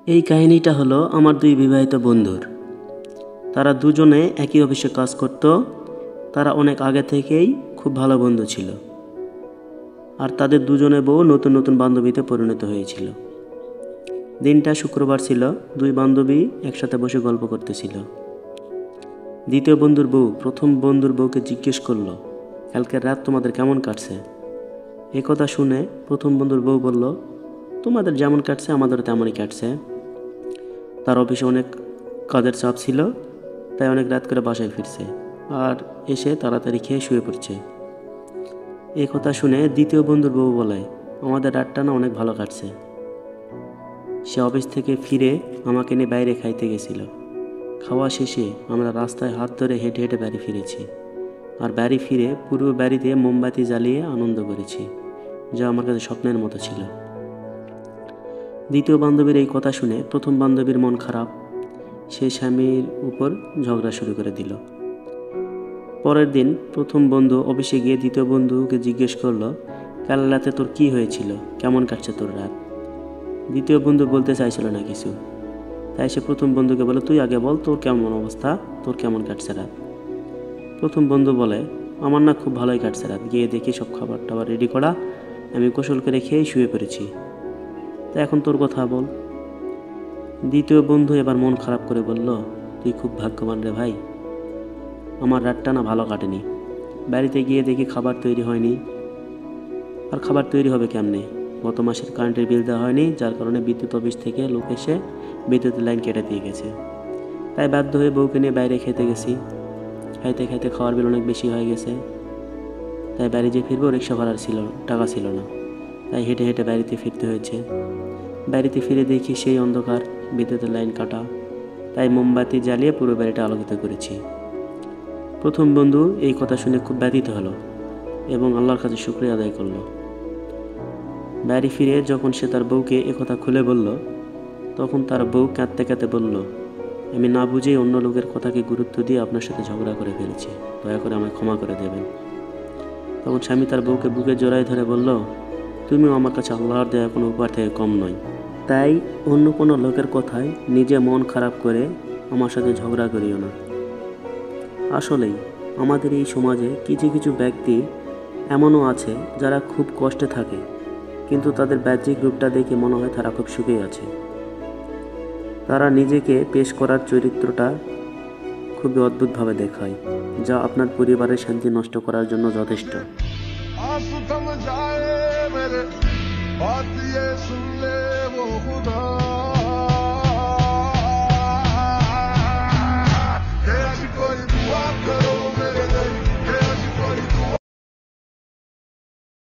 এই কাহিনীটা হলো আমার দুই বিবাহিত বন্ধুর। তারা দুজনে একই অফিসে কাজ করত। তারা অনেক আগে থেকেই খুব ভালো বন্ধু ছিল, আর তাদের দুজনে বউ নতুন নতুন বান্ধবীতে পরিণত হয়েছিল। দিনটা শুক্রবার ছিল। দুই বান্ধবী একসাথে বসে গল্প করতেছিল। দ্বিতীয় বন্ধুর বউ প্রথম বন্ধুর বউকে জিজ্ঞেস করলো, কালকের রাত তোমাদের কেমন কাটছে? এ কথা শুনে প্রথম বন্ধুর বউ বলল, তোমাদের যেমন কাটছে আমাদেরও তেমনই কাটছে। তার অফিসে অনেক কাজের চাপ ছিল, তাই অনেক রাত করে বাসায় ফিরছে আর এসে তাড়াতাড়ি খেয়ে শুয়ে পড়ছে। এই কথা শুনে দ্বিতীয় বন্ধুর বউ বলে, আমাদের রাতটা না অনেক ভালো কাটছে। সে অফিস থেকে ফিরে আমাকে নিয়ে বাইরে খাইতে গেছিল। খাওয়া শেষে আমরা রাস্তায় হাত ধরে হেঁটে হেঁটে বাড়ি ফিরেছি, আর বাড়ি ফিরে পুরো বাড়িতে মোমবাতি জ্বালিয়ে আনন্দ করেছি, যা আমার কাছে স্বপ্নের মতো ছিল। দ্বিতীয় বান্ধবীর এই কথা শুনে প্রথম বান্ধবীর মন খারাপ। সে স্বামীর উপর ঝগড়া শুরু করে দিল। পরের দিন প্রথম বন্ধু অফিসে গিয়ে দ্বিতীয় বন্ধুকে জিজ্ঞেস করলো, কাল রাতে তোর কি হয়েছিল, কেমন কাটছে তোর রাত? দ্বিতীয় বন্ধু বলতে চাইছিল না কিছু, তাই সে প্রথম বন্ধুকে বলে, তুই আগে বল তোর কেমন অবস্থা, তোর কেমন কাটছে রাত? প্রথম বন্ধু বলে, আমার না খুব ভালোই কাটছে রাত। গিয়ে দেখি সব খাবার টাবার রেডি করা, আমি গোসল করে খেয়ে শুয়ে পড়েছি। তা এখন তোর কথা বল। দ্বিতীয় বন্ধু এবার মন খারাপ করে বলল, তুই খুব ভাগ্যবান রে ভাই, আমার রাতটা না ভালো কাটেনি। বাড়িতে গিয়ে দেখি খাবার তৈরি হয়নি। আর খাবার তৈরি হবে কেমনে? গত মাসের কারেন্টের বিল দেওয়া হয়নি, যার কারণে বিদ্যুৎ অফিস থেকে লোক এসে বিদ্যুতের লাইন কেটে দিয়ে গেছে। তাই বাধ্য হয়ে বউকে নিয়ে বাইরে খেতে গেছি। খাইতে খাইতে খাওয়ার বিল অনেক বেশি হয়ে গেছে। তাই বাড়ি যে ফিরবো রিক্সা ভাড়ার টাকা ছিল না, তাই হেঁটে হেঁটে বাড়িতে ফিরতে হয়েছে। বাড়িতে ফিরে দেখি সেই অন্ধকার, বিদ্যুতের লাইন কাটা। তাই মোমবাতি জ্বালিয়ে পুরো বাড়িটা আলোকিত করেছি। প্রথম বন্ধু এই কথা শুনে খুব ব্যথিত হলো এবং আল্লাহর কাছে শুকরিয়া আদায় করলো। বাড়ি ফিরে যখন সে তার বউকে একথা খুলে বলল, তখন তার বউ কাঁদতে কাঁদতে বলল, আমি না বুঝেই অন্য লোকের কথাকে গুরুত্ব দিয়ে আপনার সাথে ঝগড়া করে ফেলেছি, দয়া করে আমায় ক্ষমা করে দেবেন। তখন স্বামী তার বউকে বুকে জড়ায় ধরে বলল, তুমিও আমার কাছে আল্লাহর দেয়া কোনো উপহার থেকে কম নয়, তাই অন্য কোনো লোকের কথায় নিজে মন খারাপ করে আমার সাথে ঝগড়া করিও না। আসলেই আমাদের এই সমাজে কিছু কিছু ব্যক্তি এমনও আছে যারা খুব কষ্টে থাকে, কিন্তু তাদের বাহ্যিক রূপটা দেখে মনে হয় তারা খুব সুখে আছে। তারা নিজেকে পেশ করার চরিত্রটা খুবই অদ্ভুতভাবে দেখায়, যা আপনার পরিবারের শান্তি নষ্ট করার জন্য যথেষ্ট।